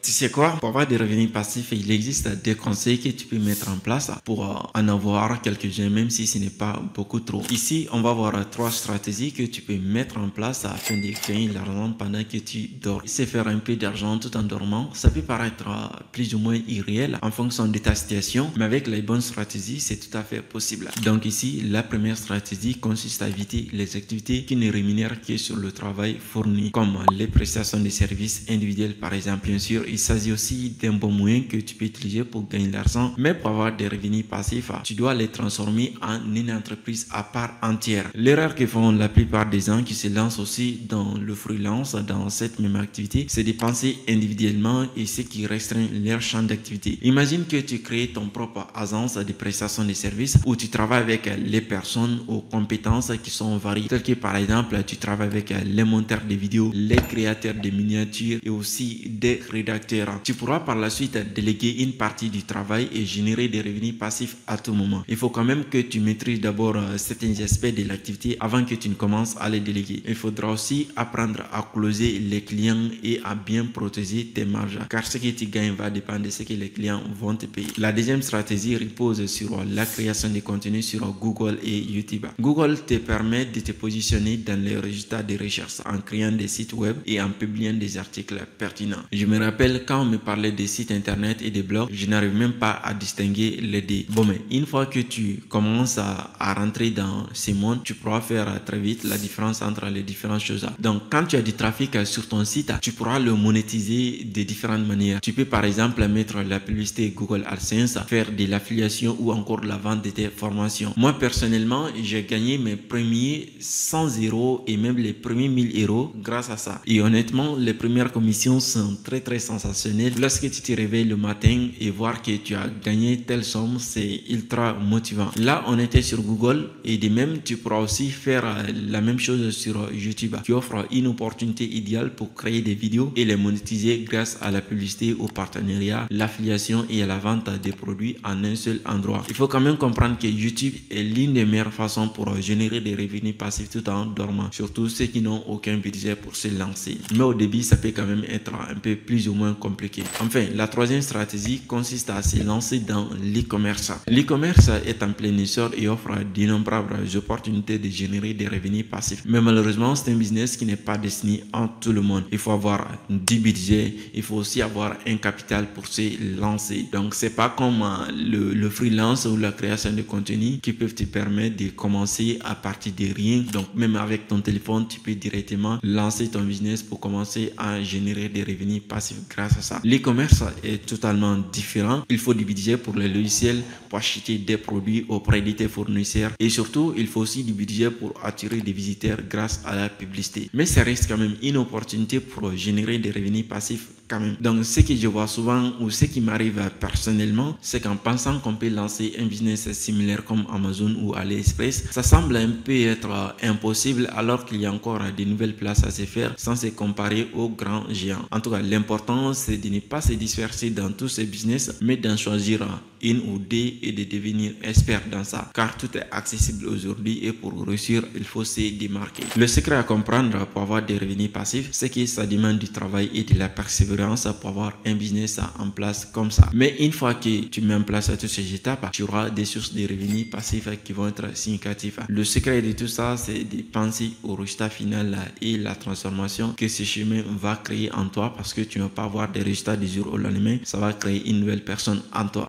Tu sais quoi? Pour avoir des revenus passifs, il existe des conseils que tu peux mettre en place pour en avoir quelques-uns, même si ce n'est pas beaucoup trop. Ici, on va voir trois stratégies que tu peux mettre en place afin de gagner de l'argent pendant que tu dors. C'est faire un peu d'argent tout en dormant. Ça peut paraître plus ou moins irréel en fonction de ta situation, mais avec les bonnes stratégies, c'est tout à fait possible. Donc ici, la première stratégie consiste à éviter les activités qui ne rémunèrent que sur le travail fourni, comme les prestations de services individuels par exemple. Bien sûr, il s'agit aussi d'un bon moyen que tu peux utiliser pour gagner de l'argent, mais pour avoir des revenus passifs, tu dois les transformer en une entreprise à part entière. L'erreur que font la plupart des gens qui se lancent aussi dans le freelance, dans cette même activité, c'est de penser individuellement et ce qui restreint leur champ d'activité. Imagine que tu crées ton propre agence de prestation de services où tu travailles avec les personnes aux compétences qui sont variées, telles que par exemple, tu travailles avec les monteurs de vidéos, les créateurs de miniatures et aussi des rédacteurs. Tu pourras par la suite déléguer une partie du travail et générer des revenus passifs à tout moment. Il faut quand même que tu maîtrises d'abord certains aspects de l'activité avant que tu ne commences à les déléguer. Il faudra aussi apprendre à closer les clients et à bien protéger tes marges, car ce que tu gagnes va dépendre de ce que les clients vont te payer. La deuxième stratégie repose sur la création de contenu sur Google et YouTube. Google te permet de te positionner dans les résultats de recherche en créant des sites web et en publiant des articles pertinents. Je me rappelle quand on me parlait des sites internet et des blogs, je n'arrive même pas à distinguer les deux. Bon, mais une fois que tu commences à rentrer dans ces mondes, tu pourras faire très vite la différence entre les différentes choses. Donc, quand tu as du trafic sur ton site, tu pourras le monétiser de différentes manières. Tu peux par exemple mettre la publicité Google AdSense, faire de l'affiliation ou encore la vente de tes formations. Moi, personnellement, j'ai gagné mes premiers 100 € et même les premiers 1000 € grâce à ça. Et honnêtement, les premières commissions sont très sensationnel. Lorsque tu te réveilles le matin et voir que tu as gagné telle somme, c'est ultra motivant. Là, on était sur Google et de même, tu pourras aussi faire la même chose sur YouTube, qui offre une opportunité idéale pour créer des vidéos et les monétiser grâce à la publicité, au partenariat, l'affiliation et à la vente des produits en un seul endroit. Il faut quand même comprendre que YouTube est l'une des meilleures façons pour générer des revenus passifs tout en dormant, surtout ceux qui n'ont aucun budget pour se lancer. Mais au début, ça peut quand même être un peu plus ou moins compliqué. Enfin, la troisième stratégie consiste à se lancer dans l'e-commerce. L'e-commerce est en plein essor et offre d'innombrables opportunités de générer des revenus passifs. Mais malheureusement, c'est un business qui n'est pas destiné à tout le monde. Il faut avoir du budget, il faut aussi avoir un capital pour se lancer. Donc, c'est pas comme le freelance ou la création de contenu qui peuvent te permettre de commencer à partir de rien. Donc, même avec ton téléphone, tu peux directement lancer ton business pour commencer à générer des revenus passifs grâce à ça. L'e-commerce est totalement différent. Il faut du budget pour les logiciels, pour acheter des produits auprès de tes fournisseurs et surtout, il faut aussi du budget pour attirer des visiteurs grâce à la publicité. Mais ça reste quand même une opportunité pour générer des revenus passifs quand même. Donc, ce que je vois souvent ou ce qui m'arrive personnellement, c'est qu'en pensant qu'on peut lancer un business similaire comme Amazon ou AliExpress, ça semble un peu être impossible alors qu'il y a encore de nouvelles places à se faire sans se comparer aux grands géants. En tout cas, l'important, c'est de ne pas se disperser dans tous ces business, mais d'en choisir une ou deux et de devenir expert dans ça, car tout est accessible aujourd'hui et pour réussir, il faut se démarquer. Le secret à comprendre pour avoir des revenus passifs, c'est que ça demande du travail et de la persévérance pour avoir un business en place comme ça. Mais une fois que tu mets en place toutes ces étapes, tu auras des sources de revenus passifs qui vont être significatifs. Le secret de tout ça, c'est de penser au résultat final et la transformation que ce chemin va créer en toi, parce que tu ne vas pas avoir des résultats du jour au lendemain, ça va créer une nouvelle personne en toi.